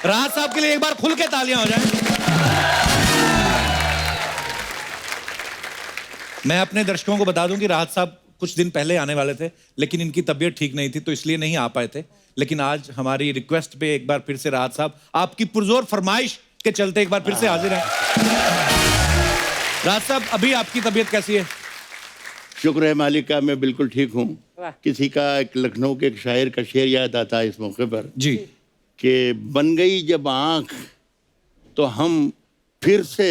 राहत साहब के लिए एक बार खुल के तालियां हो जाएं। मैं अपने दर्शकों को बता दूं कि राहत साहब कुछ दिन पहले आने वाले थे, लेकिन इनकी तबीयत ठीक नहीं थी तो इसलिए नहीं आ पाए थे। लेकिन आज हमारी रिक्वेस्ट पे एक बार फिर से राहत साहब आपकी पुरजोर फरमाइश के चलते एक बार फिर से हाजिर हैं। राहत साहब, अभी आपकी तबीयत कैसी है? शुक्र है मालिक का, मैं बिल्कुल ठीक हूँ। किसी का एक लखनऊ के एक शायर का शेर याद आता है इस मौके पर जी, कि बन गई जब आंख तो हम फिर से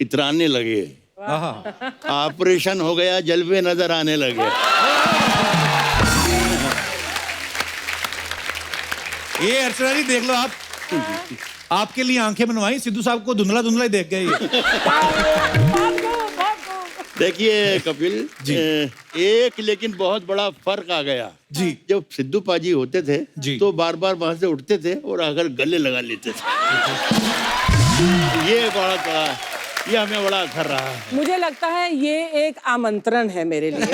इतराने लगे, ऑपरेशन हो गया जलवे नजर आने लगे। ये अर्चना जी देख लो, आप आपके लिए आंखें बनवाई, सिद्धू साहब को धुंधला धुंधला ही देख गए ये। देखिए कपिल जी, एक लेकिन बहुत बड़ा फर्क आ गया जी। जब सिद्धू पाजी होते थे जी, तो बार बार वहां से उठते थे और आकर गले लगा लेते थे। ये बड़ा ये हमें बड़ा असर रहा है। मुझे लगता है ये एक आमंत्रण है मेरे लिए।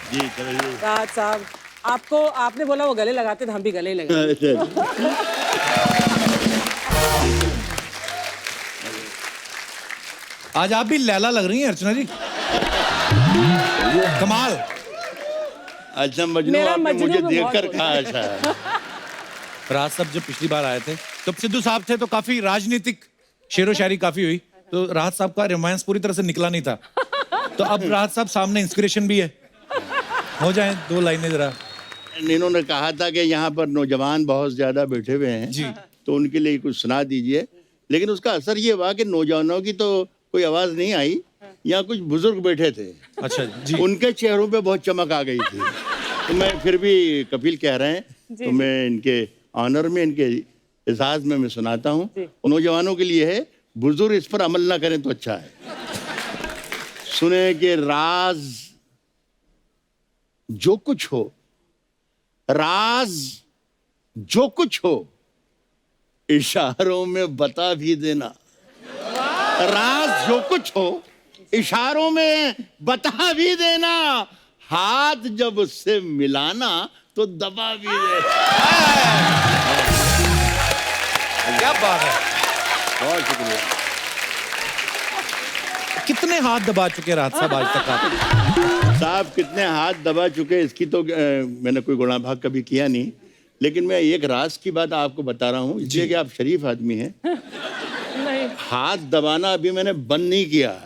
जी चलिए। राहत साहब, आपको आपने बोला वो गले लगाते थे, हम भी गले लगाते। आज आप भी लैला लग रही हैं अर्चना जी, कमाल। अच्छा मजनू, मेरा आपने मजनू मुझे तो देखकर बहुत कहा ऐसा है। राज साहब जब पिछली बार आए थे तब सिद्धू साहब थे तो काफी राजनीतिक शेरो शायरी काफी हुई, तो राहत साहब का रोमांस पूरी तरह से निकला नहीं था। तो अब राहत साहब सामने इंस्पिरेशन भी है, हो जाए दो लाइनें जरा। इन्होंने कहा था कि यहाँ पर नौजवान बहुत ज्यादा बैठे हुए हैं जी, तो उनके लिए कुछ सुना दीजिए, लेकिन उसका असर ये हुआ कि नौजवानों की तो कोई आवाज नहीं आई, यहाँ कुछ बुजुर्ग बैठे थे। अच्छा जी, उनके चेहरों पे बहुत चमक आ गई थी। तो मैं फिर भी कपिल कह रहे हैं तो मैं इनके ऑनर में, इनके एजाज में मैं सुनाता हूँ। नौजवानों के लिए है, बुजुर्ग इस पर अमल ना करें तो अच्छा है। सुने कि राज जो कुछ हो, राज जो कुछ हो इशारों में बता भी देना। राज जो कुछ हो इशारों में बता भी देना, हाथ जब उससे मिलाना तो दबा भी देना। क्या बात है, बहुत शुक्रिया। कितने हाथ दबा चुके राहत साहब आज तक आप? साहब कितने हाथ दबा चुके इसकी तो मैंने कोई गुणा भाग कभी किया नहीं, लेकिन मैं एक राज की बात आपको बता रहा हूँ, इसलिए कि आप शरीफ आदमी हैं। हाथ दबाना अभी मैंने बंद नहीं किया है।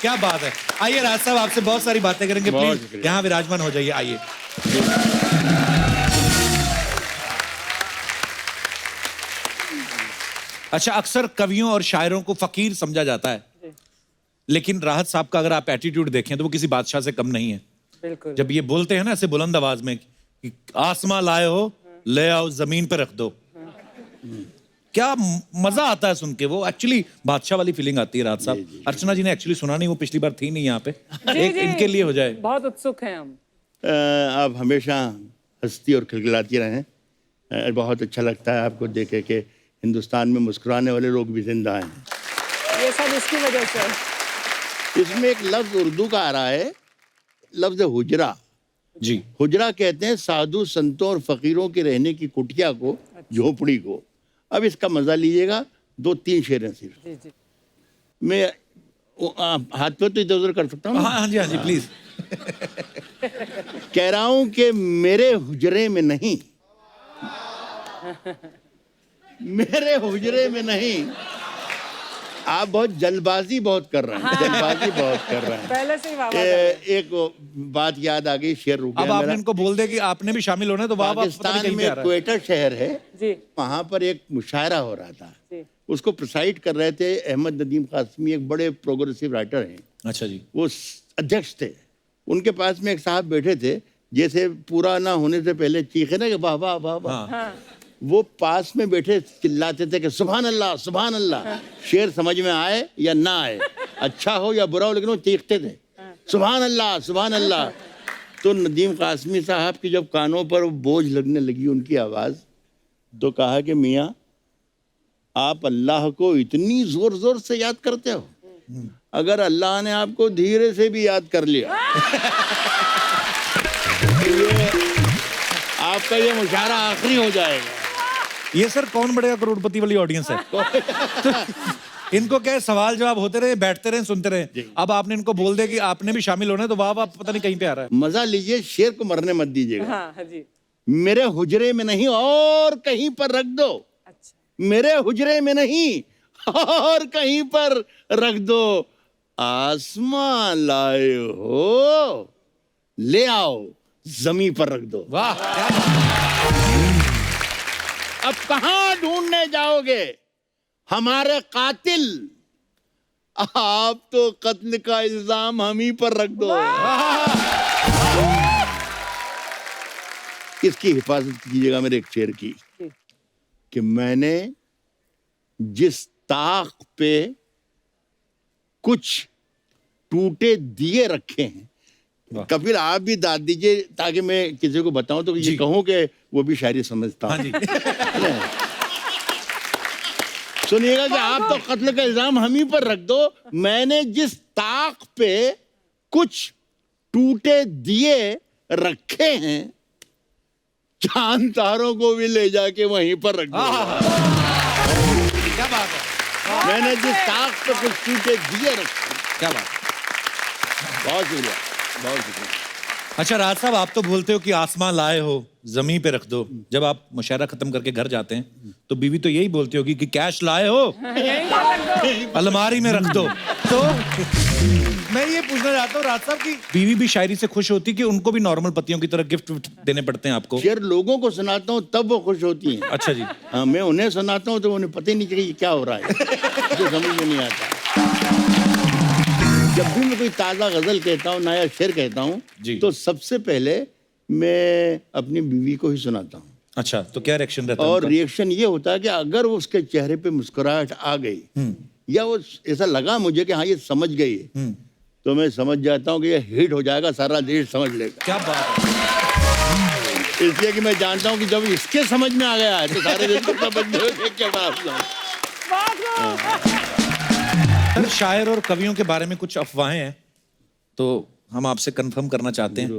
क्या बात है। आइए राहत साहब, आपसे बहुत सारी बातें करेंगे, प्लीज यहाँ विराजमान हो जाइए। आइए। अच्छा, अक्सर कवियों और शायरों को फकीर समझा जाता है, लेकिन राहत साहब का अगर आप एटीट्यूड देखें तो वो किसी बादशाह से कम नहीं है। बिल्कुल। जब ये बोलते हैं ना ऐसे बुलंद आवाज में कि आसमां लाए हो ले आओ जमीन पे रख दो, क्या मजा आता है सुन के। वो एक्चुअली बादशाह वाली फीलिंग आती है राहत साहब। अर्चना जी ने एक्चुअली सुना नहीं, वो पिछली बार थी नहीं यहाँ पे। एक इनके लिए हो जाए। बहुत उत्सुक हैं हम। आप हमेशा हंसती और खिलखिलाती रहें। बहुत अच्छा लगता है आपको देखे कि हिंदुस्तान में मुस्कुराने वाले लोग भी जिंदा हैं। ये सब इसकी वजह से। इसमें एक लफ्ज उर्दू का आ रहा है, लफ्ज हुजरा। जी, हुजरा कहते हैं साधु संतों और फकीरों के रहने की कुटिया को, झोपड़ी को। अब इसका मजा लीजिएगा, 2-3 शेर हैं सिर्फ। जी जी। मैं हाथ पे तो इधर उधर कर सकता हूँ। हाँ जी, हाँ जी, प्लीज। कह रहा हूं कि मेरे हुजरे में नहीं, मेरे हुजरे में नहीं। आप बहुत जल्दबाजी बहुत कर रहे हैं, जल्दबाजी बहुत कर रहे हैं। पहले से ही वाह एक बात याद आ गई, शेर रुक गया अब आपने मेरा। इनको बोल दे कि आपने भी शामिल होना है तो वाह, पाकिस्तान में क्वेटा शहर है जी। वहां पर एक मुशायरा हो रहा था, जी। उसको प्रिसाइड कर रहे थे अहमद नदीम कासमी, एक बड़े प्रोग्रेसिव राइटर हैं। अच्छा जी, वो अध्यक्ष थे। उनके पास में एक साहब बैठे थे, जैसे पूरा ना होने से पहले चीखे ना कि वाह वाह वाह वाह। हाँ। वो पास में बैठे चिल्लाते थे कि सुभान अल्लाह सुभान अल्लाह। शेर समझ में आए या ना आए, अच्छा हो या बुरा हो, लेकिन वो चीखते थे सुभान अल्लाह सुभान अल्लाह। तो नदीम कासमी साहब की जब कानों पर बोझ लगने लगी उनकी आवाज़, तो कहा कि मियाँ आप अल्लाह को इतनी जोर जोर से याद करते हो, अगर अल्लाह ने आपको धीरे से भी याद कर लिया तो ये आपका ये मुशायरा आखिरी हो जाएगा। ये सर कौन बढ़ेगा करोड़पति वाली ऑडियंस है। तो इनको क्या है, सवाल जवाब होते रहे, बैठते रहे, सुनते रहे। अब आपने इनको बोल दिया कि आपने भी शामिल होना है, तो वाह वाह पता नहीं कहीं पे आ रहा है। मजा लीजिए, शेर को मरने मत दीजिएगा। हाँ हाँ जी। मेरे हुजरे में नहीं और कहीं पर रख दो, अच्छा। मेरे हुजरे में नहीं और कहीं पर रख दो। आसमां लाए हो, ले आओ जमीन पर रख दो। वाह क्या बात। अब कहां ढूंढने जाओगे हमारे कातिल? आप तो कत्ल का इल्जाम हम ही पर रख दो। इसकी हिफाजत कीजिएगा मेरे एक शेर की, कि मैंने जिस ताक पे कुछ टूटे दिए रखे हैं। कपिल आप भी दाद दीजिए ताकि मैं किसी को बताऊं तो ये कहूं कि वो भी शायरी समझता हूं। हाँ जी। सुनिएगा कि आप तो कत्ल का इल्जाम हम ही पर रख दो। मैंने जिस ताक पे कुछ टूटे दिए रखे हैं, चांद तारों को भी ले जाके वहीं पर रख दो। क्या बात है। मैंने जिस ताक पे कुछ टूटे दिए रखे हैं। क्या बात। बहुत शुक्रिया, बहुत शुक्रिया। अच्छा राज साहब, आप तो बोलते हो कि आसमां लाए हो जमीन पे रख दो। जब आप मुशायरा खत्म करके घर जाते हैं तो बीवी तो यही बोलती होगी कि कैश लाए हो अलमारी में रख दो। तो मैं ये पूछना चाहता हूँ राज साहब की बीवी भी शायरी से खुश होती कि उनको भी नॉर्मल पतियों की तरह गिफ्ट देने पड़ते हैं आपको? शेर लोगों को सुनाता हूँ तब वो खुश होती हैं। अच्छा जी। हाँ, मैं उन्हें सुनाता हूँ तो उन्हें पता ही नहीं चलेगा ये क्या हो रहा है, जो समझ में नहीं आता। जब भी मैं कोई ताज़ा गजल कहता हूँ, नया शेर कहता हूँ, तो सबसे पहले मैं अपनी बीवी को ही सुनाता हूँ। अच्छा, तो क्या रिएक्शन रहता है और उनका? रिएक्शन ये होता है कि अगर वो उसके चेहरे पे मुस्कुराहट आ गई या वो ऐसा लगा मुझे कि हाँ ये समझ गई है, तो मैं समझ जाता हूँ कि ये हिट हो जाएगा, सारा देश समझ लेगा। क्या बात है। इसलिए कि मैं जानता हूँ कि जब इसके समझ में आ गया है तो सारे देश को समझ में क्या बात है। सर शायर और कवियों के बारे में कुछ अफवाहें हैं, तो हम आपसे कंफर्म करना चाहते हैं।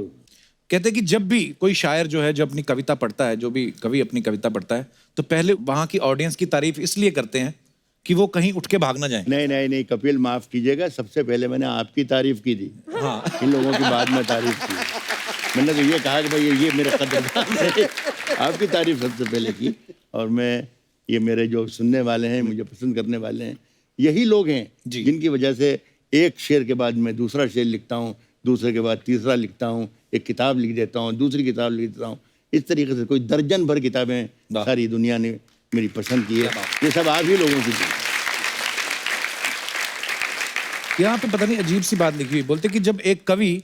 कहते हैं कि जब भी कोई शायर जो है जो अपनी कविता पढ़ता है, जो भी कवि अपनी कविता पढ़ता है, तो पहले वहां की ऑडियंस की तारीफ इसलिए करते हैं कि वो कहीं उठ के भाग ना जाए। नहीं नहीं नहीं कपिल, माफ कीजिएगा, सबसे पहले मैंने आपकी तारीफ की थी। हाँ। इन लोगों की बाद में तारीफ की। मैंने तो ये कहा कि भाई ये मेरे कदरदान है, आपकी तारीफ सबसे पहले की। और मैं ये मेरे जो सुनने वाले हैं, मुझे पसंद करने वाले हैं, यही लोग हैं जिनकी वजह से एक शेर के बाद मैं दूसरा शेर लिखता हूँ, दूसरे के बाद तीसरा लिखता हूँ, एक किताब लिख देता हूँ, दूसरी किताब लिख देता हूँ। इस तरीके से कोई दर्जन भर किताबें सारी दुनिया ने मेरी पसंद की है। ये सब आप ही लोगों की थी। यहाँ पे पता नहीं अजीब सी बात लिखी हुई, बोलते कि जब एक कवि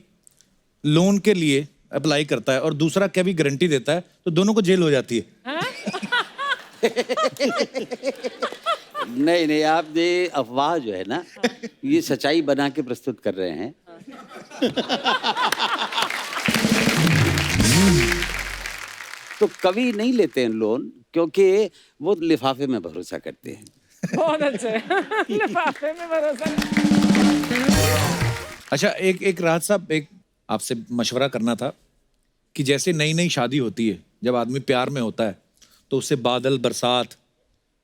लोन के लिए अप्लाई करता है और दूसरा कवि गारंटी देता है तो दोनों को जेल हो जाती है। नहीं नहीं, आप ये अफवाह जो है ना, ये सच्चाई बना के प्रस्तुत कर रहे हैं। तो कवि नहीं लेते हैं लोन क्योंकि वो लिफाफे में भरोसा करते हैं। बहुत अच्छे। लिफाफे में भरोसा। अच्छा एक राहत साहब, एक आपसे मशवरा करना था कि जैसे नई नई शादी होती है, जब आदमी प्यार में होता है तो उससे बादल, बरसात,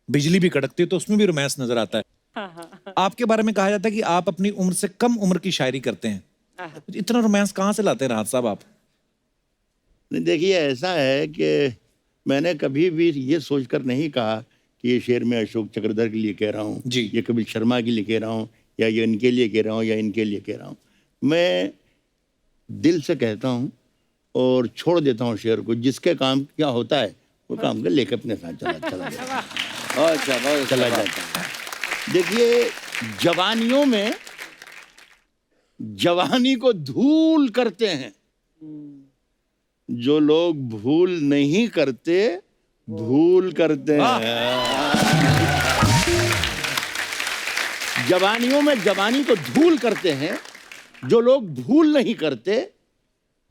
बिजली भी कड़कती है, तो उसमें भी रोमांस नजर आता है। आपके बारे में कहा जाता है कि आप अपनी उम्र से कम उम्र की शायरी करते हैं। इतना रोमांस कहाँ से लाते हैं राहत साहब आप? नहीं देखिए, ऐसा है कि मैंने कभी भी ये सोचकर नहीं कहा कि ये शेर मैं अशोक चक्रधर के लिए कह रहा हूँ, ये कपिल शर्मा के लिए कह रहा हूँ, या ये इनके लिए कह रहा हूँ, या इनके लिए कह रहा हूँ। मैं दिल से कहता हूँ और छोड़ देता हूँ शेर को। जिसके काम क्या होता है वो काम कर लेकर अपने साथ चला जाता है, चला जाता है। देखिए, जवानियों में जवानी को धूल करते हैं जो लोग भूल नहीं करते, भूल करते हैं। जवानियों में जवानी को धूल करते हैं जो लोग भूल नहीं करते,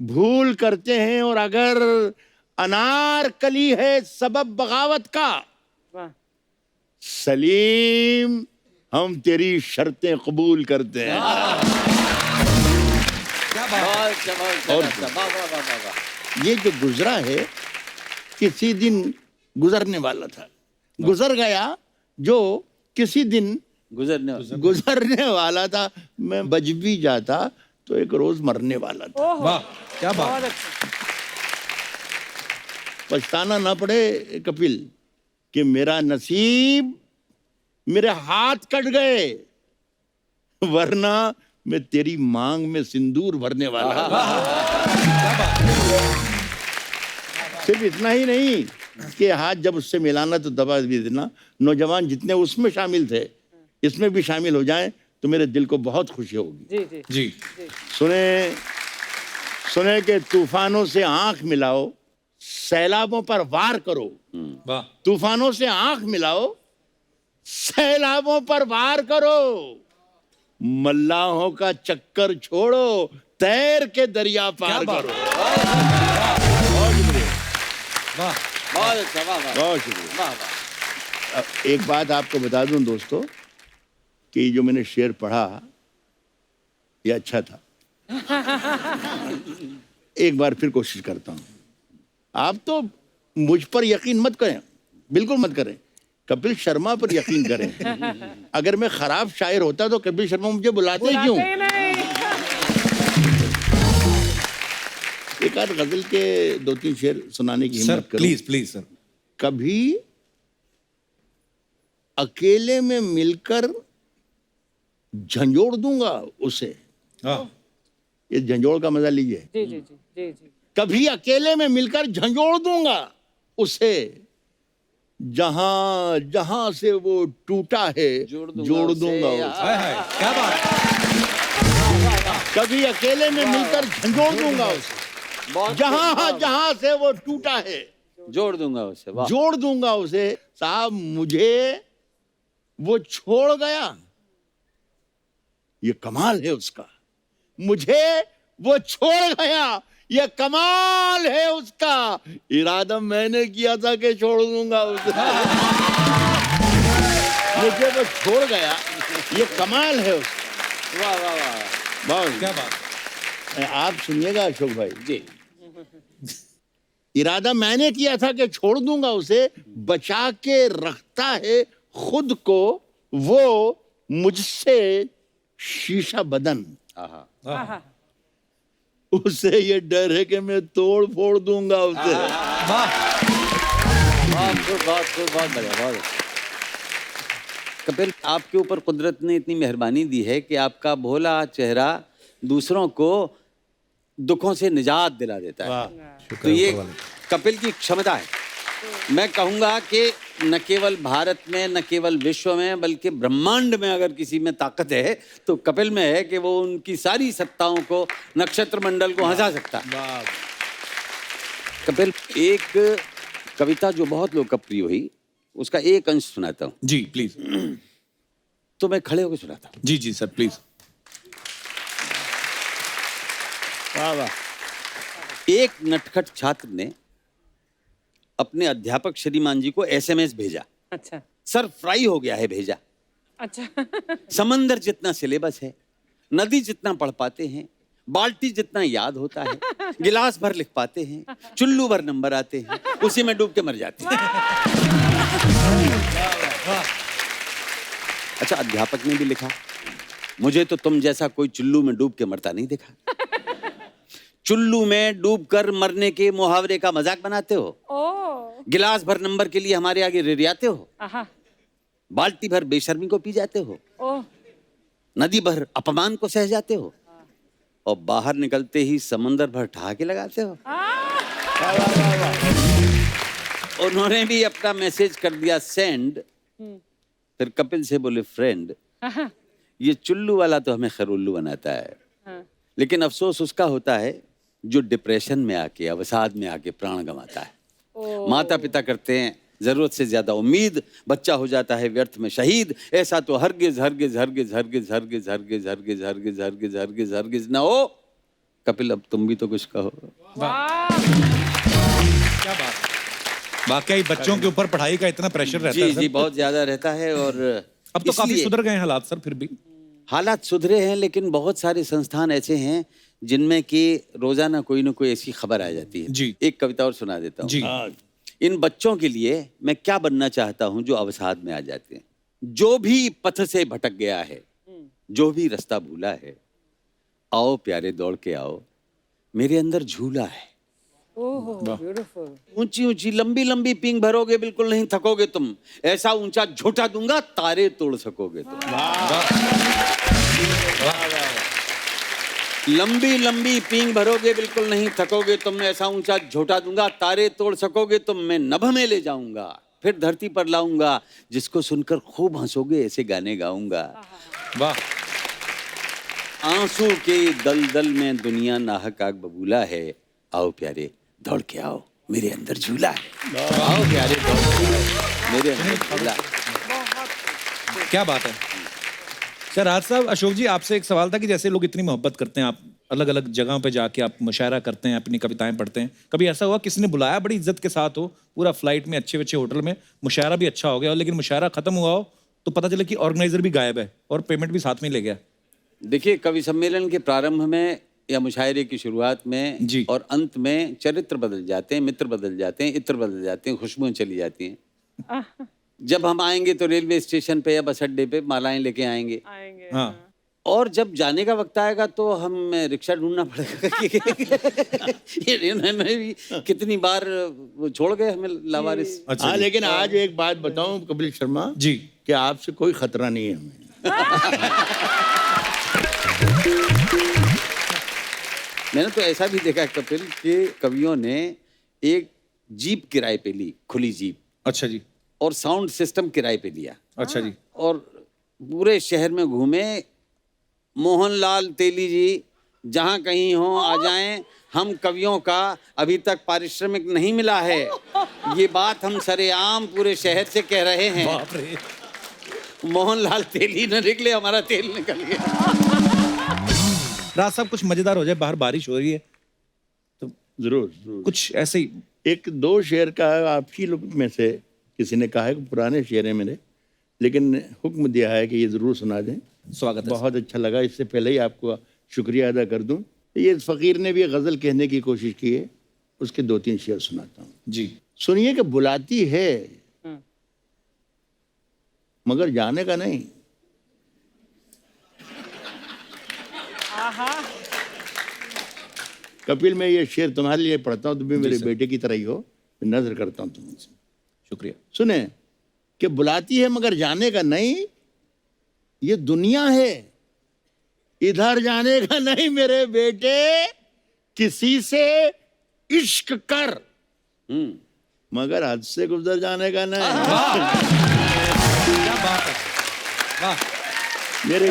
भूल करते हैं। और अगर अनारकली है सबब बगावत का, सलीम हम तेरी शर्तें कबूल करते हैं। क्या बात बहुत जबरदस्त, और वाह वाह वाह वाह वाह। ये जो गुजरा है किसी दिन गुजरने वाला था, गुजर गया जो किसी दिन गुजरने वाला था। मैं बच भी जाता तो एक रोज मरने वाला था। ओहो, वाह क्या बात। बहुत अच्छा। पछताना ना पड़े कपिल कि मेरा नसीब, मेरे हाथ कट गए, वरना मैं तेरी मांग में सिंदूर भरने वाला था। सिर्फ इतना ही नहीं कि हाथ जब उससे मिलाना तो दबा भी देना। नौजवान जितने उसमें शामिल थे इसमें भी शामिल हो जाएं तो मेरे दिल को बहुत खुशी होगी। जी जी जी सुने कि तूफानों से आंख मिलाओ, सैलाबों पर वार करो। वाह तूफानों से आंख मिलाओ, सैलाबों पर वार करो। मल्लाहों का चक्कर छोड़ो, तैर के दरिया पार क्या बात। करो। बहुत शुक्रिया, वाह बहुत अच्छा, वाह वाह बहुत शुक्रिया। वाह वाह। अब एक बात आपको बता दूं दोस्तों कि जो मैंने शेर पढ़ा ये अच्छा था। एक बार फिर कोशिश करता हूं। आप तो मुझ पर यकीन मत करें, बिल्कुल मत करें, कपिल शर्मा पर यकीन करें। अगर मैं खराब शायर होता तो कपिल शर्मा मुझे बुलाते ही क्यों। बुलाते ही नहीं। एक आध गजल के 2-3 शेर सुनाने की सर हिम्मत करो। Please please sir. कभी अकेले में मिलकर झंझोड़ दूंगा उसे। हाँ ये झंझोड़ का मजा लीजिए। जी जी जी जी जी। कभी अकेले में मिलकर झंझोड़ दूंगा उसे, जहां जहां से वो टूटा है जोड़ दूंगा उसे। हाय हाय क्या बात। कभी अकेले में मिलकर झंझोड़ दूंगा उसे, जहां जहां से वो टूटा है जोड़ दूंगा उसे, वाह। जोड़ दूंगा उसे। साहब मुझे वो छोड़ गया, ये कमाल है उसका। मुझे वो छोड़ गया, ये कमाल है उसका। इरादा मैंने किया था कि छोड़ दूंगा उसे, मुझे वो छोड़ गया, ये कमाल है उसका। वाह वाह वाह। बहुत क्या बात। आप सुनिएगा अशोक भाई जी इरादा मैंने किया था कि छोड़ दूंगा उसे, बचा के रखता है खुद को वो मुझसे शीशा बदन। आहा। आहा। उसे ये डर है कि मैं तोड़ फोड़ दूंगा उसे। वाह बहुत बढ़िया, बहुत अच्छा। कपिल, आपके ऊपर कुदरत ने इतनी मेहरबानी दी है कि आपका भोला चेहरा दूसरों को दुखों से निजात दिला देता है। तो ये कपिल की क्षमता है। मैं कहूँगा कि न केवल भारत में, न केवल विश्व में, बल्कि ब्रह्मांड में अगर किसी में ताकत है तो कपिल में है कि वो उनकी सारी सत्ताओं को, नक्षत्र मंडल को हंसा सकता है। कपिल, एक कविता जो बहुत लोकप्रिय हुई उसका एक अंश सुनाता हूँ। जी प्लीज। तो मैं खड़े होकर सुनाता हूँ। जी जी सर प्लीज। वाह वाह। एक नटखट छात्र ने अपने अध्यापक श्रीमान जी को एसएमएस भेजा। अच्छा सर फ्राई हो गया है भेजा। अच्छा। समंदर जितना सिलेबस है, नदी जितना पढ़ पाते हैं, बाल्टी जितना याद होता है, गिलास भर लिख पाते हैं, चुल्लू भर नंबर आते हैं, उसी में डूब के मर जाते हैं। अच्छा, अध्यापक ने भी लिखा, मुझे तो तुम जैसा कोई चुल्लू में डूब के मरता नहीं देखा। चुल्लू में डूबकर मरने के मुहावरे का मजाक बनाते हो, ओ गिलास भर नंबर के लिए हमारे आगे रिरियाते हो, आहा। बाल्टी भर बेशर्मी को पी जाते हो, ओ नदी भर अपमान को सह जाते हो, और बाहर निकलते ही समंदर भर ठहाके लगाते हो। उन्होंने भी अपना मैसेज कर दिया सेंड। फिर कपिल से बोले, फ्रेंड, ये चुल्लू वाला तो हमें खैरुल्लू बनाता है, हाँ। लेकिन अफसोस उसका होता है जो डिप्रेशन में आके, अवसाद में आके प्राण गंवाता है। माता पिता करते हैं जरूरत से ज्यादा उम्मीद, बच्चा हो जाता है व्यर्थ में शहीद। ऐसा तो हरगिज हरगिज हरगिज हरगिज हरगिज हरगिज हरगिज हरगिज हरगिज हरगिज हरगिज ना हो। कपिल, अब तुम भी तो कुछ कहो। क्या बात। वाकई बच्चों के ऊपर पढ़ाई का इतना प्रेशर रहता जी है जी, सर। बहुत ज्यादा रहता है। और अब तो काफी इसलिए- सुधर गए हैं हालात सर, फिर भी। हालात सुधरे हैं, लेकिन बहुत सारे संस्थान ऐसे हैं जिनमें कि रोजाना कोई ना कोई ऐसी खबर आ जाती है। जी। एक कविता और सुना देता हूँ। जी। हाँ, इन बच्चों के लिए मैं क्या बनना चाहता हूं जो अवसाद में आ जाते हैं। जो भी पथ से भटक गया है, जो भी रास्ता भूला है, आओ प्यारे दौड़ के आओ, मेरे अंदर झूला है। ओहो ब्यूटीफुल। ऊंची ऊंची लंबी लंबी पींग भरोगे, बिल्कुल नहीं थकोगे तुम। ऐसा ऊंचा झोटा दूंगा, तारे तोड़ सकोगे तुम। लंबी लंबी पींग भरोगे, बिल्कुल नहीं थकोगे तुम। ऐसा ऊंचा झोटा दूंगा, तारे तोड़ सकोगे तुम। मैं नभ में ले जाऊंगा, फिर धरती पर लाऊंगा। जिसको सुनकर खूब हंसोगे, ऐसे गाने गाऊंगा। वाह। आंसू के दलदल में दुनिया नाहक आग बबूला है। आओ प्यारे दौड़ के आओ, मेरे अंदर झूला है। आओ प्यारे दौड़ के आओ, मेरे अंदर झूला है। क्या बात है सर। राज साहब, अशोक जी आपसे एक सवाल था कि जैसे लोग इतनी मोहब्बत करते हैं, आप अलग अलग जगहों पे जाके आप मुशायरा करते हैं, अपनी कविताएं पढ़ते हैं, कभी ऐसा हुआ किसी ने बुलाया बड़ी इज्जत के साथ हो, पूरा फ्लाइट में अच्छे अच्छे होटल में, मुशायरा भी अच्छा हो गया हो, लेकिन मुशायरा खत्म हुआ हो तो पता चला कि ऑर्गेनाइजर भी गायब है और पेमेंट भी साथ में ही ले गया? देखिए, कवि सम्मेलन के प्रारंभ में या मुशायरे की शुरुआत में जी। और अंत में चरित्र बदल जाते हैं, मित्र बदल जाते हैं, इत्र बदल जाते हैं, खुशबुएं चली जाती हैं। जब हम आएंगे तो रेलवे स्टेशन पे या बस अड्डे पे मालाएं लेके आएंगे। हाँ। और जब जाने का वक्त आएगा तो हम रिक्शा ढूंढना पड़ेगा। ये इन्होंने भी कितनी बार वो छोड़ गए हमें लावारिस। अच्छा हाँ, जी। लेकिन आज एक बात बताऊं कपिल शर्मा जी। कि आपसे कोई खतरा नहीं है हमें। मैंने तो ऐसा भी देखा है कपिल कि कवियों ने एक जीप किराए पे ली, खुली जीप, अच्छा जी। और साउंड सिस्टम किराए पे लिया अच्छा जी। और पूरे शहर में घूमे। मोहनलाल तेली जी जहाँ कहीं हो आ जाएं, हम कवियों का अभी तक पारिश्रमिक नहीं मिला है। ये बात हम सरेआम पूरे शहर से कह रहे हैं। बाप रे। मोहनलाल तेली न निकले, हमारा तेल निकल गया। राज साहब, कुछ मजेदार हो जाए, बाहर बारिश हो रही है तो जरूर जरूर। कुछ ऐसे ही। एक दो शेर का आप ही लोग में से किसी ने कहा है कि पुराने शेर हैं मेरे, लेकिन हुक्म दिया है कि ये जरूर सुना दें। स्वागत है। बहुत अच्छा लगा। इससे पहले ही आपको शुक्रिया अदा कर दूं। ये फकीर ने भी गजल कहने की कोशिश की है, उसके दो तीन शेर सुनाता हूँ। जी। सुनिए कि बुलाती है मगर जाने का नहीं। कपिल, मैं ये शेर तुम्हारे लिए पढ़ता हूँ, तुम भी मेरे बेटे की तरह ही हो, मैं नजर करता हूँ तुमसे। शुक्रिया। सुने कि बुलाती है मगर जाने का नहीं, ये दुनिया है, इधर जाने का नहीं मेरे बेटे। किसी से इश्क कर मगर हद से गुजर जाने का नहीं। क्या बात है। वाह। मेरे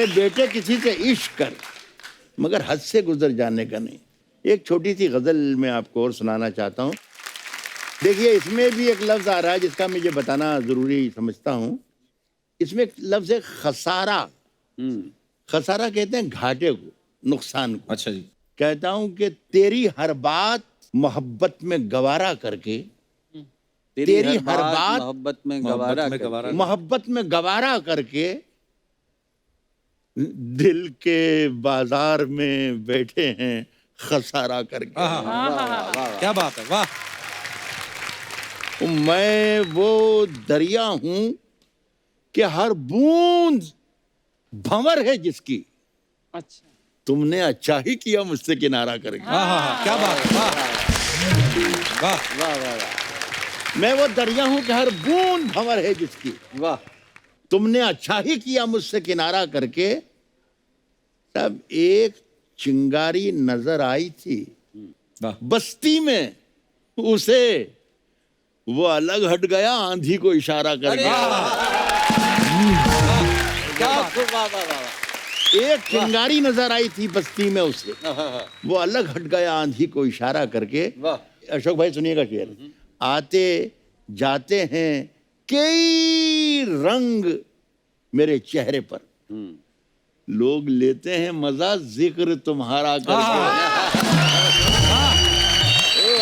बेटे किसी से इश्क कर मगर हद से गुजर जाने का नहीं। एक छोटी सी गजल मैं आपको और सुनाना चाहता हूँ। देखिए, इसमें भी एक लफ्ज आ रहा है जिसका मुझे बताना जरूरी समझता हूँ। इसमें एक लफ्ज है खसारा। खसारा कहते हैं घाटे को, नुकसान को। अच्छा जी। कहता हूं कि तेरी हर बात मोहब्बत में गवारा करके, तेरी हर बात मोहब्बत में गवारा में गवारा करके, मोहब्बत में गवारा करके दिल के बाजार में बैठे हैं खसारा करके। क्या बात है। वाह। मैं वो दरिया हूं कि हर बूंद भंवर है जिसकी, अच्छा। तुमने अच्छा ही किया मुझसे किनारा करके। हाँ। क्या बात है। वाह। वाह। वाह वाह वाह मैं वो दरिया हूं कि हर बूंद भंवर है जिसकी, वाह। तुमने अच्छा ही किया मुझसे किनारा करके। तब एक चिंगारी नजर आई थी वाह। बस्ती में, उसे वो अलग हट गया आंधी को इशारा करके। क्या वाह वाह वाह। एक चिंगारी नजर आई थी बस्ती में, उसे वो अलग हट गया आंधी को इशारा करके। वाह। अशोक भाई सुनिएगा शेर। आते जाते हैं कई रंग मेरे चेहरे पर, लोग लेते हैं मजा जिक्र तुम्हारा करके।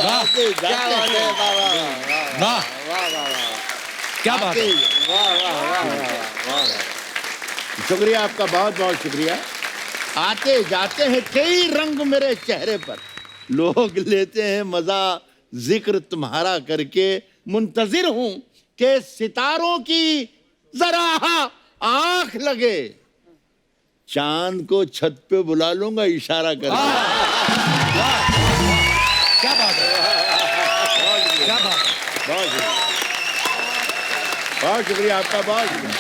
आते जाते हैं वाह। वाह वाह वाह। क्या बात है। शुक्रिया आपका, बहुत बहुत शुक्रिया। आते जाते हैं कई रंग मेरे चेहरे पर, लोग लेते हैं मजा जिक्र तुम्हारा करके। मुंतजिर हूं कि सितारों की जरा आंख लगे, चांद को छत पे बुला लूंगा इशारा करके। क्या बात है, क्या बात है। बहुत शुक्रिया, बहुत शुक्रिया आपका, बहुत शुक्रिया।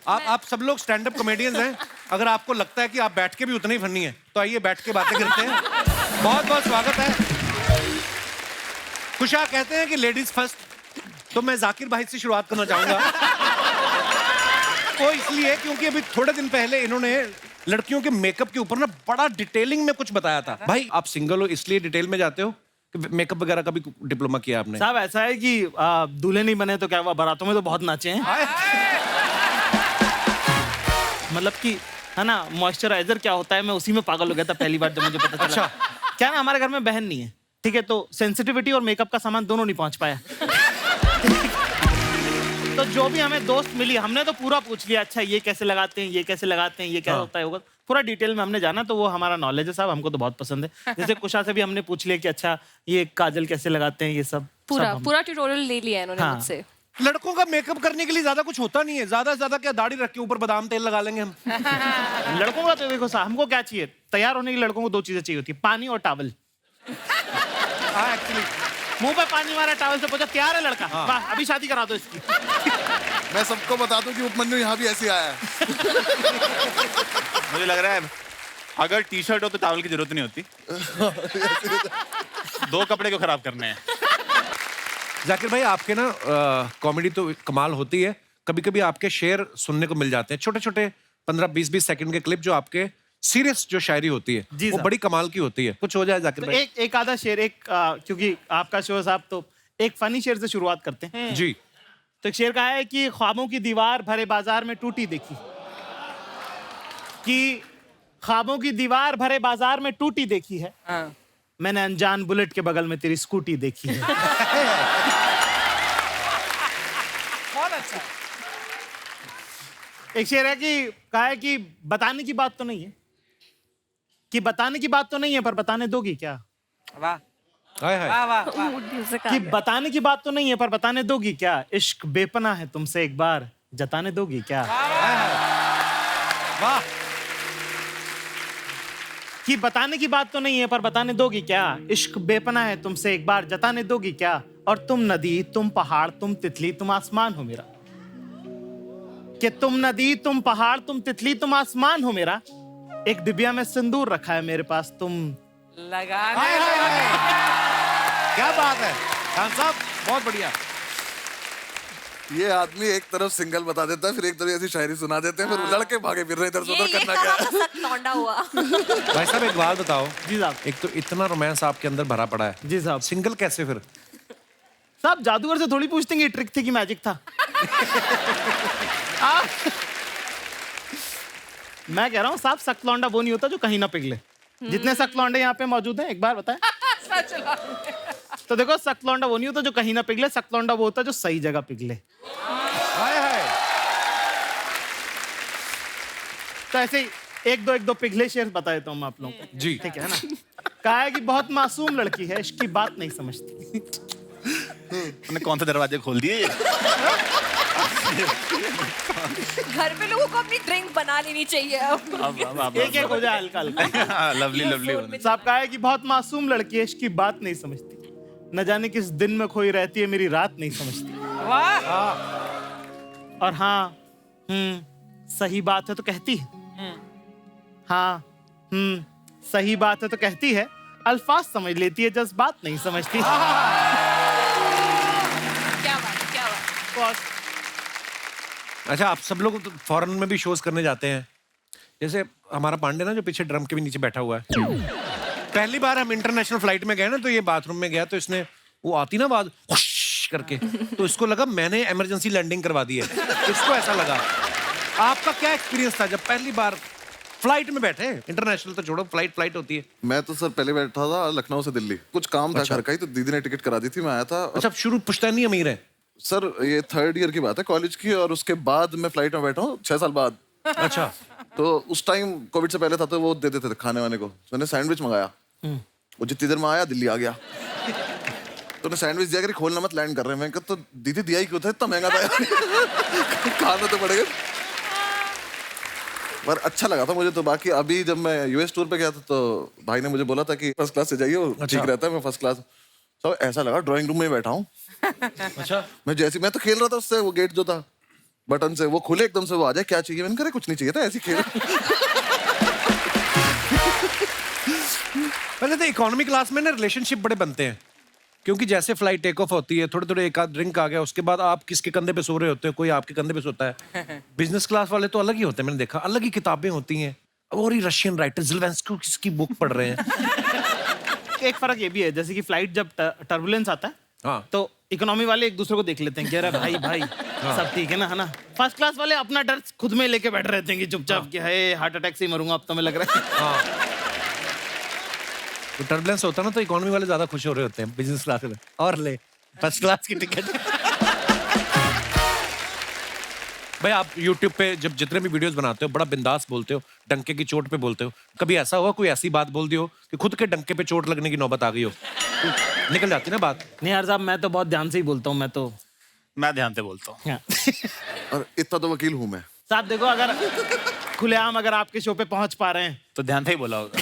आप सब लोग स्टैंड अप कॉमेडियंस हैं। अगर आपको लगता है कि आप बैठ के भी उतने ही फनी हैं तो आइए बैठ के बातें करते हैं। बहुत बहुत स्वागत है। खुशा कहते हैं कि लेडीज फर्स्ट, तो मैं जाकिर भाई से शुरुआत करना चाहूंगा। वो इसलिए क्योंकि अभी थोड़े दिन पहले इन्होंने लड़कियों के मेकअप के ऊपर ना बड़ा डिटेलिंग में कुछ बताया था। भाई आप सिंगल हो इसलिए डिटेल में जाते हो कि मेकअप वगैरह का भी डिप्लोमा किया आपने? साहब ऐसा है कि दूल्हे नहीं बने तो क्या हुआ, बारातों में तो बहुत नाचे हैं। मतलब कि है ना, मॉइस्चराइजर क्या होता है मैं उसी में पागल हो गया था पहली बार जब मुझे पता चला। अच्छा। क्या ना, हमारे घर में बहन नहीं है, ठीक है, तो सेंसिटिविटी और मेकअप का सामान दोनों नहीं पहुंच पाया। तो जो भी हमें दोस्त मिली हमने तो पूरा पूछ लिया, अच्छा ये कैसे लगाते हैं, ये कैसे लगाते हैं, ये क्या होता है होगा, पूरा डिटेल में हमने जाना। तो वो हमारा नॉलेज है साहब, हमको तो बहुत पसंद है। जैसे कुशा से भी हमने पूछ लिया कि अच्छा ये काजल कैसे लगाते हैं, ये सब पूरा ट्यूटोरियल ले लिया है इन्होंने मुझसे। लड़कों का मेकअप करने के लिए ज्यादा कुछ होता नहीं है, ज्यादा से ज्यादा क्या दाढ़ी रख के ऊपर बादाम तेल लगा लेंगे हम। लड़कों का तो देखो साहब, हमको क्या चाहिए, तैयार होने के लिए लड़कों को 2 चीजें चाहिए होती है, पानी और टॉवल। हाँ एक्चुअली मुंह पे पानी मारा, टॉवल से पूछा तैयार है लड़का, वाह अभी शादी करा दो इसकी। मैं सबको बता दूं कि उपमन्यु यहाँ भी ऐसे आया है। मुझे लग रहा है अगर टी शर्ट हो तो टॉवल की जरूरत नहीं होती। 2 कपड़े क्यों खराब करने हैं। जाकिर भाई आपके ना कॉमेडी तो कमाल होती है, कभी कभी आपके शेर सुनने को मिल जाते हैं, छोटे छोटे 15-20 सेकंड के क्लिप जो आपके सीरियस जो शायरी होती है जी वो साहब। बड़ी कमाल की होती है। कुछ हो जाए जाकिर तो भाई। एक आधा शेर, क्योंकि आपका शो है साहब, तो एक फनी शेर से शुरुआत करते हैं। जी तो एक शेर कहा है कि ख्वाबों की दीवार भरे बाजार में टूटी देखी, कि ख्वाबों की दीवार भरे बाजार में टूटी देखी है, मैंने अनजान बुलेट के बगल में तेरी स्कूटी देखी है। बहुत अच्छा। एक शेर है कि कहा है कि बताने की बात तो नहीं है, कि बताने की बात तो नहीं है पर बताने दोगी क्या। वाह हाय हाय। वाह वाह वाह। कि बताने की बात तो नहीं है पर बताने दोगी क्या, इश्क बेपना है तुमसे एक बार जताने दोगी क्या। वाह। कि बताने की बात तो नहीं है पर बताने दोगी क्या, इश्क बेपना है तुमसे एक बार जताने दोगी क्या, और तुम नदी तुम पहाड़ तुम तितली तुम आसमान हो मेरा, कि तुम नदी तुम पहाड़ तुम तितली तुम आसमान हो मेरा, एक डिबिया में सिंदूर रखा है मेरे पास तुम। लगाने हाय हाय हाय। क्या बात है खान साहब, बहुत बढ़िया। ये आदमी एक तरफ सिंगल बता देता है, फिर एक तरफ ऐसी शायरी सुना देते हैं, फिर लड़के भागे फिर रहे इधर से उधर, करना क्या है। सख्त लौंडा हुआ। भाई साहब एक बात बताओ, जी साहब। एक तो इतना रोमांस आपके अंदर भरा पड़ा है, जी साहब। सिंगल कैसे फिर? साहब जादूगर से थोड़ी पूछते हैं कि ट्रिक थी कि मैजिक था। मैं कह रहा हूँ साहब, सख्त लौंडा वो नहीं होता जो कहीं ना पिघले। जितने सख्त लौंडे यहाँ पे मौजूद हैं एक बार बताएं। सच तो देखो, सख्त लौंडा वो नहीं होता जो कहीं ना पिघले, सख्त लौंडा वो होता है जो सही जगह पिघले। हाय हाय। तो ऐसे ही एक दो पिघले शेर बता देता हूँ मैं आप लोगों को। जी ठीक है ना। कहा है कि बहुत मासूम लड़की है, इसकी बात नहीं समझती। हमने कौन से दरवाजे खोल दिए। घर पे लोगों को अपनी ड्रिंक बना लेनी चाहिए अब। एक एक हो जाए हल्का हल्का। Lovely lovely. साहब कहा है कि बहुत मासूम लड़की है, इसकी बात नहीं समझती, न जाने किस दिन में खोई रहती है, मेरी रात नहीं समझती। वाह। और हाँ सही बात है तो कहती है, हाँ सही बात है तो कहती है, अल्फाज समझ लेती है, जज्बात नहीं समझती। क्या बात क्या बात। अच्छा, आप सब लोग तो फॉरेन में भी शोज करने जाते हैं, जैसे हमारा पांडे ना जो पीछे ड्रम के भी नीचे बैठा हुआ है। पहली बार हम इंटरनेशनल फ्लाइट में गए ना, तो ये बाथरूम में गया तो इसने वो आती ना आवाज हुश करके, तो इसको लगा मैंने इमरजेंसी लैंडिंग करवा दी है, इसको ऐसा लगा। आपका क्या एक्सपीरियंस था जब पहली बार फ्लाइट में बैठे, इंटरनेशनल तो छोड़ो, फ्लाइट होती है। मैं तो सर पहले बैठा था लखनऊ से दिल्ली, कुछ काम था घर का ही, तो दीदी ने टिकट करा दी थी, मैं आया था। अच्छा, शुरू पुश्तैनी अमीर है सर ये 3rd ईयर की बात है कॉलेज की, और उसके बाद मैं फ्लाइट में बैठा हूँ 6 साल बाद। अच्छा। तो उस टाइम कोविड से पहले था, तो वो दे देते थे खाने वाने को। तो मैंने सैंडविच मंगाया, वो जितनी देर में आया दिल्ली आ गया। तो ने सैंडविच दिया कि खोलना मत, लैंड कर रहे हैं। मैं कहा तो दीदी दिया ही क्यों था, इतना महंगा था खाना तो पड़ेगा। पर अच्छा लगा था मुझे तो। बाकी अभी जब मैं यूएस टूर पे गया था तो भाई ने मुझे बोला था कि फर्स्ट क्लास से जाइए, वो ठीक रहता है। मैं फर्स्ट क्लास, सब ऐसा लगा ड्राइंग रूम में बैठा हूँ। अच्छा। मैं तो खेल रहा था उससे, वो गेट जो था बटन से वो खुले एकदम से, वो आ जाए क्या चाहिए, मैंने कहा कुछ नहीं चाहिए था, ऐसे खेल। पहले तो इकोनॉमी क्लास में ना रिलेशनशिप बड़े बनते हैं, क्योंकि जैसे फ्लाइट टेक ऑफ होती है, थोड़े थोड़े एक आध ड्रिंक आ गया, उसके बाद आप किसके कंधे पे सो रहे होते हो, कोई आपके कंधे पे सोता है। बिजनेस क्लास वाले तो अलग ही होते हैं, मैंने देखा, अलग ही किताबें होती हैं। और ही रशियन राइटर ज़ेलेंस्की की बुक पढ़ रहे हैं। एक फर्क ये भी है, जैसे कि फ्लाइट जब टर्बुलेंस आता है, हाँ। तो इकोनॉमी वाले एक दूसरे को देख लेते हैं कि अरे भाई भाई सब ठीक है ना, है ना। फर्स्ट क्लास वाले अपना डर खुद में लेके बैठ रहते हैं कि चुपचाप कि है हार्ट अटैक से ही मरूंगा अब तो, मैं लग रहा है। तो टर्बुलेंस होता है ना, तो इकोनॉमी वाले ज्यादा खुश हो रहे होते हैं, बिजनेस क्लास वाले और ले फर्स्ट क्लास की टिकट। भाई आप YouTube पे जब जितने भी वीडियोस बनाते हो बड़ा बिंदास बोलते हो, डंके की चोट पे बोलते हो। कभी ऐसा हुआ कोई ऐसी बात बोल दी हो कि खुद के डंके पे चोट लगने की नौबत आ गई हो? निकल जाती ना बात। नहीं यार साहब, मैं तो बहुत ध्यान से ही बोलता हूँ, मैं तो मैं ध्यान से बोलता हूँ। और इतना तो वकील हूँ मैं। साहब देखो, अगर खुलेआम अगर आपके शो पे पहुंच पा रहे हैं तो ध्यान से ही बोला होगा।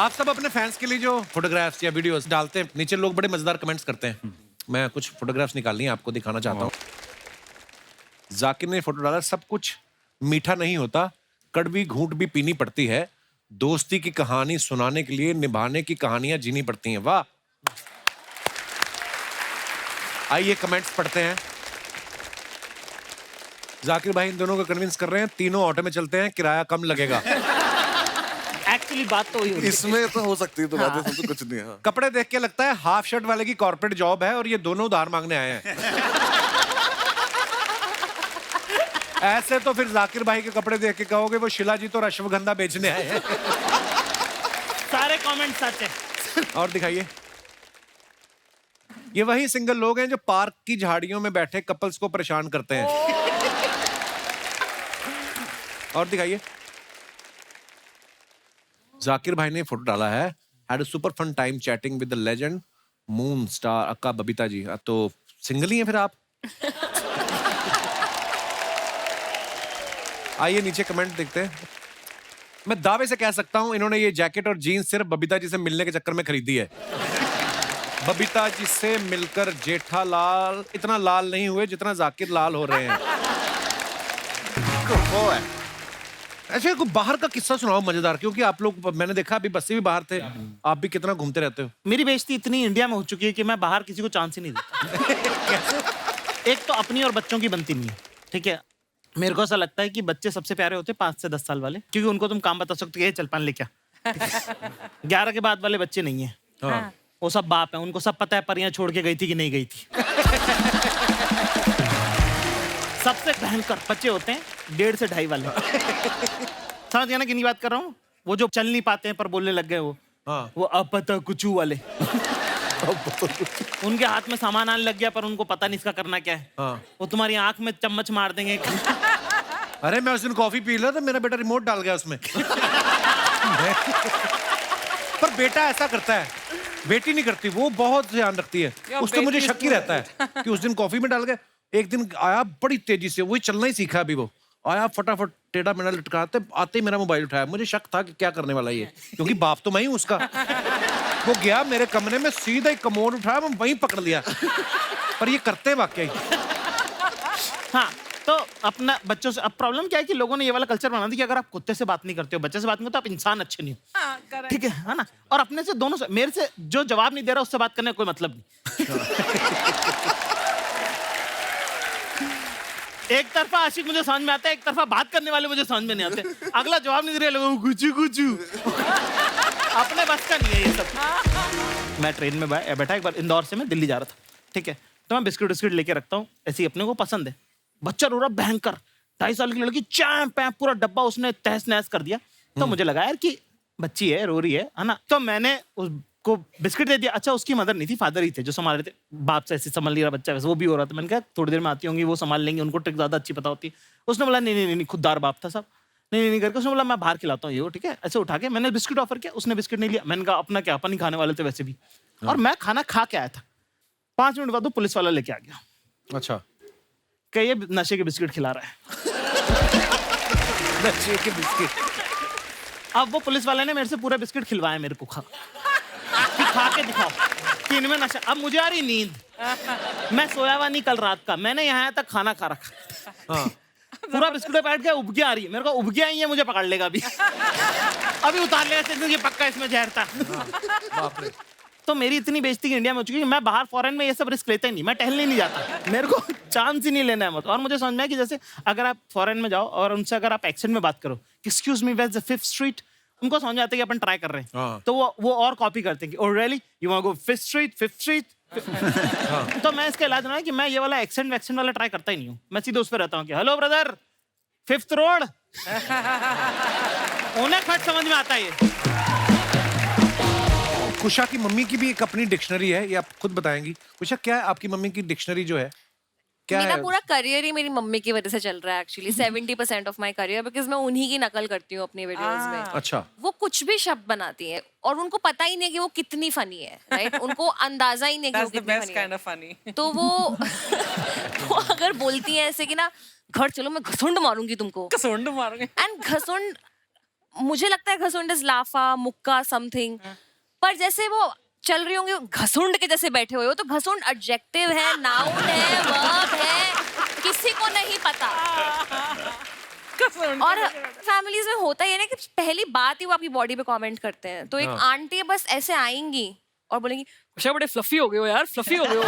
आप सब अपने फैंस के लिए जो फोटोग्राफ्स या वीडियोस डालते हैं, नीचे लोग बड़े मजेदार कमेंट्स करते हैं। मैं कुछ फोटोग्राफ्स निकालनी है, आपको दिखाना चाहता हूँ। जाकिर ने फोटो डाला, सब कुछ मीठा नहीं होता, कड़वी घूंट भी पीनी पड़ती है, दोस्ती की कहानी सुनाने के लिए निभाने की कहानियां जीनी पड़ती हैं। वाह। आइए कमेंट्स पढ़ते हैं। जाकिर भाई इन दोनों को कन्विंस कर रहे हैं, तीनों ऑटो में चलते हैं, किराया कम लगेगा। एक्चुअली बात तो वही इसमें तो हो सकती है, तो बात है, तो कुछ नहीं है। हाँ। कपड़े देख के लगता है हाफ शर्ट वाले की कॉर्पोरेट जॉब है और ये दोनों उधार मांगने आए हैं। ऐसे तो फिर जाकिर भाई के कपड़े देख के कहोगे वो शिला जी तो अश्वगंधा बेचने आए हैं। सारे कमेंट सच है। और दिखाइए, ये वही सिंगल लोग हैं जो पार्क की झाड़ियों में बैठे कपल्स को परेशान करते हैं। और दिखाइए, जाकिर भाई ने फोटो डाला है, had a super fun time chatting with the legend moon star aka Babita जी। तो सिंगल ही हैं फिर आप। आइए नीचे कमेंट देखते हैं। मैं दावे से कह सकता हूं इन्होंने ये जैकेट और जीन्स सिर्फ बबीता जी से मिलने के चक्कर में खरीदी है। बबीता जी से मिलकर जेठालाल इतना लाल नहीं हुए जितना जाकिर लाल हो रहे हैं। वो है। अच्छा, कोई बाहर का किस्सा सुनाओ मजेदार, क्योंकि आप लोग, मैंने देखा अभी बस्सी भी बाहर थे, आप भी कितना घूमते रहते हो। मेरी बेइज्जती इतनी इंडिया में हो चुकी है कि मैं बाहर किसी को चांस ही नहीं देता। एक तो अपनी और बच्चों की बनती नहीं है, ठीक है। मेरे को ऐसा लगता है कि बच्चे सबसे प्यारे होते हैं 5 से 10 साल वाले, क्योंकि उनको तुम काम बता सकते हो, चल पान ले क्या। 11 के बाद वाले बच्चे नहीं है। हाँ। वो सब बाप है, उनको सब पता है परियां छोड़ के गई थी कि नहीं गई थी। सबसे भयंकर बच्चे होते हैं 1.5 से 2.5 वाले। समझ गया ना कितनी बात कर रहा हूँ? वो जो चल नहीं पाते हैं पर बोलने लग गए, वो अब पता कुचू वाले। उनके हाथ में सामान आने लग गया पर उनको पता नहीं इसका करना क्या है। हाँ। वो तुम्हारी आंख में चम्मच मार देंगे। अरे मैं उस दिन कॉफी पी रहा था, मेरा बेटा रिमोट डाल गया उसमें। पर बेटा ऐसा करता है, बेटी नहीं करती, वो बहुत ध्यान रखती है। उस तो मुझे शक ही रहता है कि उस दिन कॉफी में डाल गया। एक दिन आया बड़ी तेजी से, वही चलना ही सीखा अभी, वो आया फटाफट टेढ़ा मेढ़ा लटकाते, आते ही मेरा मोबाइल उठाया। मुझे शक था कि क्या करने वाला ये, क्योंकि बाप तो मैं ही हूं उसका। वो गया मेरे कमरे में, सीधा ही कमोड उठाया, मैं वहीं पकड़ लिया। पर ये करते वाकई। हाँ, तो अपना बच्चों से, अब प्रॉब्लम क्या है कि लोगों ने ये वाला कल्चर बना दिया कि अगर आप कुत्ते से बात नहीं करते हो, बच्चे से बात नहीं करते, आप इंसान अच्छे नहीं हो। ठीक है ना। और अपने से, दोनों से, मेरे से जो जवाब नहीं दे रहा उससे बात करने का कोई मतलब नहीं। एक तरफा आशिक मुझे समझ में आता है, एक तरफा बात करने वाले मुझे समझ में नहीं आते। अगला जवाब नहीं दे रहे, लोगों को गुचू अपने बस का नहीं है ये सब। मैं ट्रेन में बैठा, एक बार इंदौर से मैं दिल्ली जा रहा था, ठीक है। तो मैं बिस्किट लेके रखता हूँ, ऐसे ही अपने को पसंद है। बच्चा रो रहा भयंकर, 2.5 साल की लड़की चैंप है, पूरा डब्बा उसने तहस नहस कर दिया। तो मुझे लगा यार कि बच्ची है, रो रही है ना, तो मैंने उसको बिस्किट दे दिया। अच्छा उसकी मदर नहीं थी, फादर ही थे जो संभाल रहे थे। बाप से ऐसे संभाल नहीं रहा बच्चा, वैसे वो भी हो रहा था। मैंने कहा थोड़ी देर में आती होंगी, वो संभाल लेंगे, उनको ट्रिक ज्यादा अच्छी पता होती है। उसने बोला नहीं, खुददार बाप था साहब, नहीं करके उसने बोला मैं बाहर खिलाता हूँ ये, ठीक है। ऐसे उठा के मैंने बिस्किट ऑफर किया, उसने बिस्किट नहीं लिया। मैंने कहा अपना क्या, अपन ही खाने वाले थे वैसे भी, और मैं खाना खा के आया था। 5 मिनट बाद वो पुलिस वाला लेके आ गया। अच्छा, क्या ये नशे के बिस्किट खिला रहा है। नशे के बिस्किट। अब वो पुलिस वाले ने मेरे से पूरा बिस्किट खिलवाया मेरे को, खा के दिखाओ कि इनमें नशा। अब मुझे आ रही नींद, मैं सोया हुआ नहीं कल रात का, मैंने यहाँ तक खाना खा रखा। हाँ, पूरा बिस्कुट बैठ गया, उबकी आ रही है मेरे को, उबकी आई है, मुझे पकड़ लेगा अभी। अभी उतार लेगा, ये पक्का इसमें जहर था। बाप रे। तो मेरी इतनी बेइज्जती इंडिया में हो चुकी है कि मैं बाहर फॉरेन में ये सब रिस्क लेता ही नहीं, मैं टहलने नहीं जाता, मेरे को चांस ही नहीं लेना है मत। और मुझे समझ में आया कि जैसे अगर आप फॉरेन में जाओ और उनसे अगर आप एक्सेंट में बात करो, excuse me, where is the 5th street, उनको समझ में आता है कि अपन ट्राई कर रहे हैं। हाँ। तो वो और कॉपी करते हैं कि oh really you want go 5th street, 5th street. तो मैं इसका इलाज ना है कि मैं ये वाला एक्सेंट वैक्सेंट वाला ट्राई करता ही नहीं हूँ। मैं सीधे उस पर रहता हूँ कि हेलो ब्रदर, 5th रोड। उन्हें खट समझ में आता है ये। कुशा की मम्मी की भी एक अपनी डिक्शनरी है, ये आप खुद बताएंगी। कुशा, क्या है आपकी मम्मी की डिक्शनरी जो है, क्या मेरा है? पूरा करियर ही मेरी मम्मी की वजह से चल रहा है actually. 70% of my career, because मैं उन्हीं की नकल करती हूँ अपनी वीडियोस में। अच्छा, वो कुछ भी शब्द बनाती है और उनको पता ही नहीं है कि वो कितनी फनी है, राइट? उनको अंदाजा ही नहीं है कि वो That's the कितनी best फनी है। kind of funny. तो वो वो अगर बोलती है ऐसे कि ना घर चलो मैं घसुंड मारूंगी तुमको, कसुंड मारूंगी। एंड घसुंड, मुझे लगता है घसुंड इज लाफा मुक्का समथिंग, पर जैसे वो चल रही होंगी घसुंड के जैसे बैठे हुए हो, तो घसुंड एडजेक्टिव है, नाउन है, वर्ब है, किसी को नहीं पता। और फैमिलीज में होता ही है ना कि पहली बात ही वो आपकी बॉडी पे कमेंट करते हैं। तो एक आंटी बस ऐसे आएंगी और बोलेंगी कुशा बड़े फ्लफी हो गए हो यार, फ्लफी हो गए हो।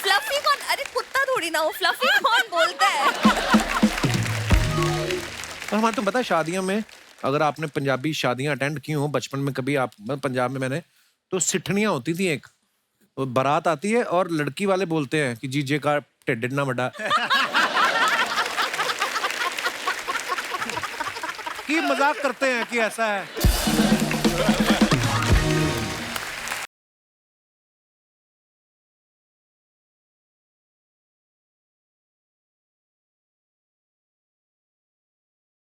फ्लफी कौन? अरे कुत्ता थोड़ी ना हो, फ्लफी कौन बोलता है? और हमारे तो पता है शादियों में, अगर आपने पंजाबी शादियां अटेंड की हो बचपन में कभी, आप पंजाब में मैंने, तो सिठनियां होती थी। एक तो बारात आती है और लड़की वाले बोलते हैं कि जीजे का ढिड ना बड़ा। कि मजाक करते हैं कि ऐसा है।